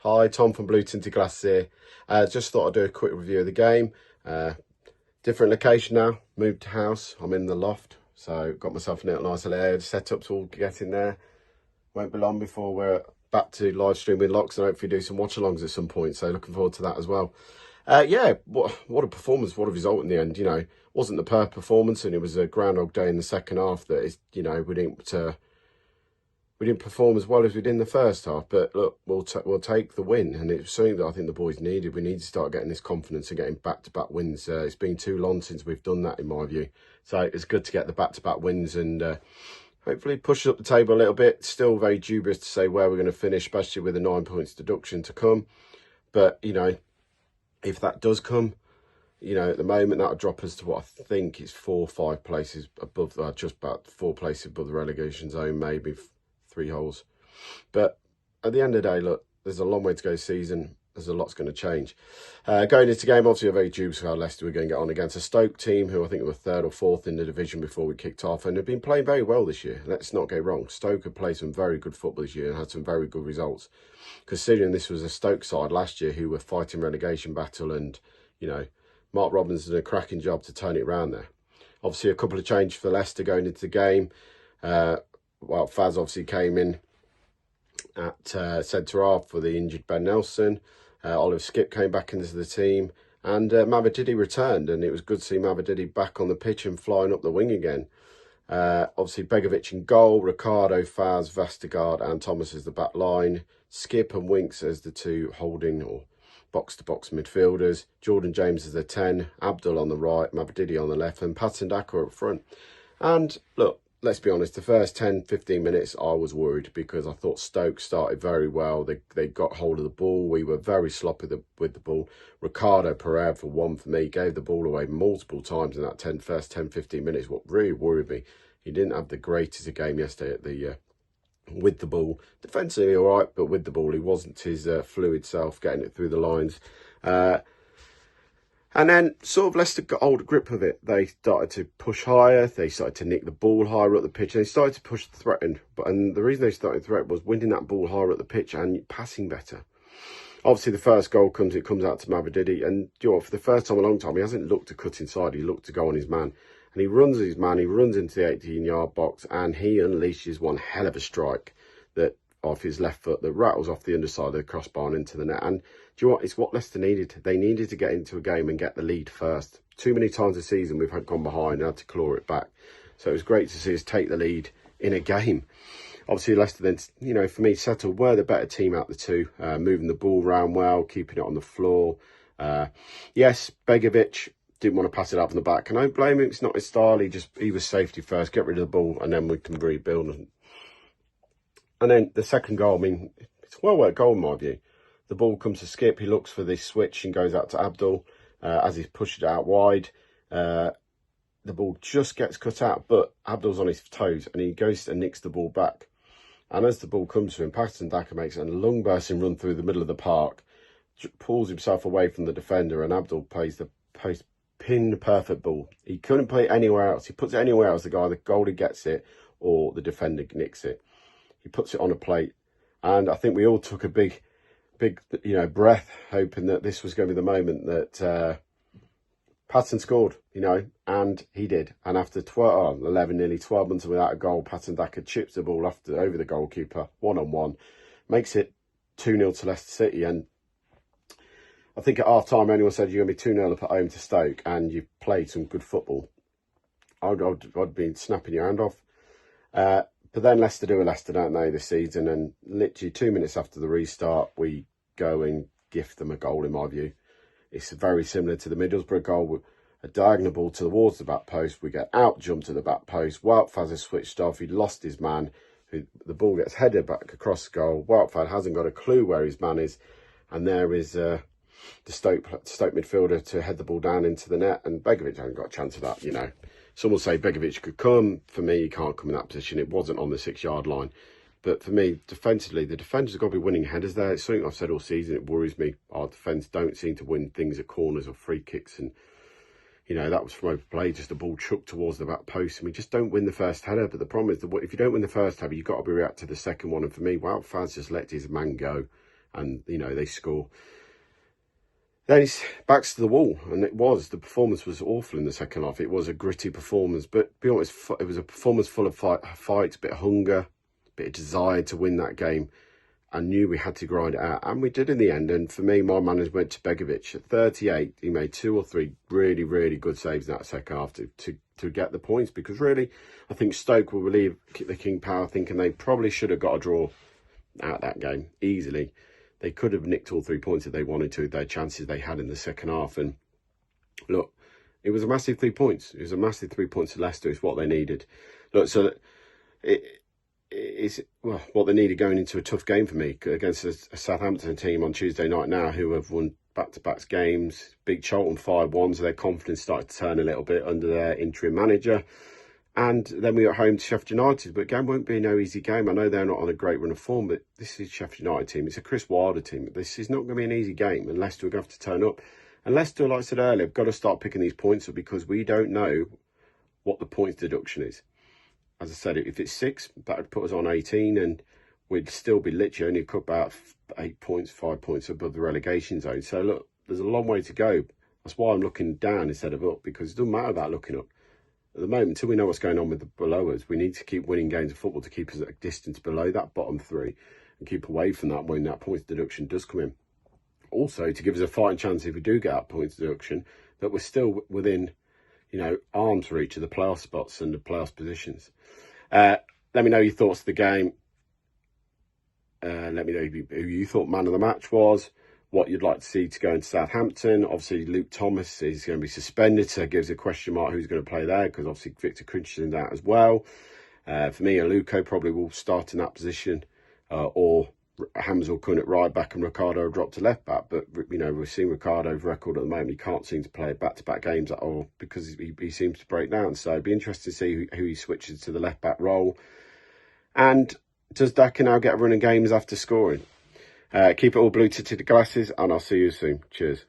Hi, Tom from Blue Tinted Glass here. Just thought I'd do a quick review of the game. Different location now, moved house. I'm in the loft, so got myself a little nice little area set up to all get in there. Won't be long before we're back to live stream with locks and hopefully do some watch-alongs at some point, so looking forward to that as well. Yeah, what a performance, what a result in the end. You know, wasn't the perfect performance, and it was a groundhog day in the second half that is, you know, we didn't perform as well as we did in the first half, but look, we'll take the win, and it's something that I think the boys needed. We need to start getting this confidence and getting back-to-back wins. It's been too long since we've done that, in my view. So it's good to get the back-to-back wins and hopefully push up the table a little bit. Still very dubious to say where we're going to finish, especially with the 9 points deduction to come. But, you know, if that does come, you know, at the moment, that'll drop us to what I think is 4 or 5 places above, just about 4 places above the relegation zone, maybe 3 holes. But at the end of the day, look, there's a long way to go season. There's a lot's going to change. Going into the game, obviously, a very dubious how Leicester were going to get on against a Stoke team who I think were 3rd or 4th in the division before we kicked off, and have been playing very well this year. Let's not get wrong. Stoke have played some very good football this year and had some very good results, considering this was a Stoke side last year who were fighting relegation battle, and, you know, Mark Robbins did a cracking job to turn it around there. Obviously, a couple of changes for Leicester going into the game. Well, Faz obviously came in at centre-half for the injured Ben Nelson. Oliver Skip came back into the team, and Mavididi returned, and it was good to see Mavididi back on the pitch and flying up the wing again. Obviously, Begovic in goal, Ricardo, Faz, Vestergaard and Thomas as the back line, Skip and Winks as the 2 holding or box-to-box midfielders, Jordan James as the 10, Abdul on the right, Mavididi on the left, and Patson Daka up front. And look, let's be honest, the first 10-15 minutes I was worried because I thought Stoke started very well. They got hold of the ball. We were very sloppy with the ball. Ricardo Pereira, for one, for me, gave the ball away multiple times in that first 10-15 minutes. What really worried me, he didn't have the greatest of game yesterday at the with the ball. Defensively all right, but with the ball he wasn't his fluid self, getting it through the lines. And then sort of Leicester got hold of grip of it. They started to push higher. They started to nick the ball higher up the pitch. And they started to push the threaten. And the reason they started to threaten was winning that ball higher up the pitch and passing better. Obviously, the first goal comes out to Mavididi. And you know, for the first time in a long time, he hasn't looked to cut inside. He looked to go on his man. And he runs his man. He runs into the 18-yard box. And he unleashes one hell of a strike that off his left foot that rattles off the underside of the crossbar and into the net. And do you know what? It's what Leicester needed. They needed to get into a game and get the lead first. Too many times this season we've gone behind and had to claw it back. So it was great to see us take the lead in a game. Obviously, Leicester then, you know, for me, settled, were the better team out of the 2, moving the ball around well, keeping it on the floor. Yes, Begovic didn't want to pass it out from the back. And I don't blame him. It's not his style. He was safety first, get rid of the ball, and then we can rebuild. And then the second goal, I mean, it's a well-worked goal in my view. The ball comes to Skip. He looks for this switch and goes out to Abdul as he's pushed it out wide. The ball just gets cut out, but Abdul's on his toes and he goes and nicks the ball back. And as the ball comes to him, Patson Daka makes a lung-bursting run through the middle of the park, pulls himself away from the defender, and Abdul plays the pin-perfect ball. He couldn't play it anywhere else. He puts it anywhere else, the goalie gets it or the defender nicks it. He puts it on a plate, and I think we all took a big, you know, breath, hoping that this was going to be the moment that Patson scored, you know, and he did. And after nearly 12 months without a goal, Patson Daka chips the ball over the goalkeeper, 1-on-1, makes it 2-0 to Leicester City. And I think at half-time, anyone said you're going to be 2-0 up at home to Stoke, and you've played some good football, I'd been snapping your hand off. But then Leicester do a Leicester, don't they, this season? And literally 2 minutes after the restart, we go and gift them a goal, in my view. It's very similar to the Middlesbrough goal. A diagonal ball towards the back post. We get out, jump to the back post. Woutfaz has switched off. He'd lost his man. The ball gets headed back across the goal. Woutfaz hasn't got a clue where his man is. And there is the Stoke midfielder to head the ball down into the net. And Begovic hasn't got a chance of that, you know. Some will say Begovic could come. For me, he can't come in that position. It wasn't on the 6-yard line. But for me, defensively, the defenders have got to be winning headers there. It's something I've said all season. It worries me. Our defence don't seem to win things at corners or free kicks. And, you know, that was from open play, just a ball chucked towards the back post. And we just don't win the first header. But the problem is, that if you don't win the first header, you've got to react to the second one. And for me, Wout Faz just let his man go. and, you know, they score. Then it's backs to the wall, and the performance was awful in the second half. It was a gritty performance, but to be honest, it was a performance full of fight, a bit of hunger, a bit of desire to win that game. I knew we had to grind it out, and we did in the end. And for me, my man went to Begovic at 38. He made 2 or 3 really, really good saves in that second half to get the points, because really, I think Stoke will leave the King Power thinking they probably should have got a draw out that game easily. They could have nicked all 3 points if they wanted to, their chances they had in the second half. And look, it was a massive 3 points. It was a massive 3 points to Leicester. It's what they needed. Look, so it's what they needed going into a tough game for me against a Southampton team on Tuesday night now, who have won back-to-back games, beat Charlton 5-1, so their confidence started to turn a little bit under their interim manager. And then we got home to Sheffield United, but again, won't be no easy game. I know they're not on a great run of form, but this is Sheffield United team. It's a Chris Wilder team. This is not going to be an easy game, and Leicester are going to have to turn up. And Leicester, like I said earlier, have got to start picking these points up, because we don't know what the points deduction is. As I said, if it's 6, that would put us on 18, and we'd still be literally only about 8 points, 5 points above the relegation zone. So look, there's a long way to go. That's why I'm looking down instead of up, because it doesn't matter about looking up. At the moment, until we know what's going on with the below us, we need to keep winning games of football to keep us at a distance below that bottom 3 and keep away from that when that points deduction does come in. Also, to give us a fighting chance if we do get that points deduction, that we're still within, you know, arm's reach of the playoff spots and the playoff positions. Let me know your thoughts of the game. Let me know who you thought man of the match was, what you'd like to see to go into Southampton. Obviously, Luke Thomas is going to be suspended, so it gives a question mark who's going to play there, because obviously Victor Christensen's out as well. For me, Aluko probably will start in that position, or Hamza will come in at right back and Ricardo will drop to left back. But, you know, we're seeing Ricardo's record at the moment. He can't seem to play back-to-back games at all, because he seems to break down. So it'd be interesting to see who he switches to the left back role. And does Daka now get a run of games after scoring? Keep it all blue to the glasses, and I'll see you soon. Cheers.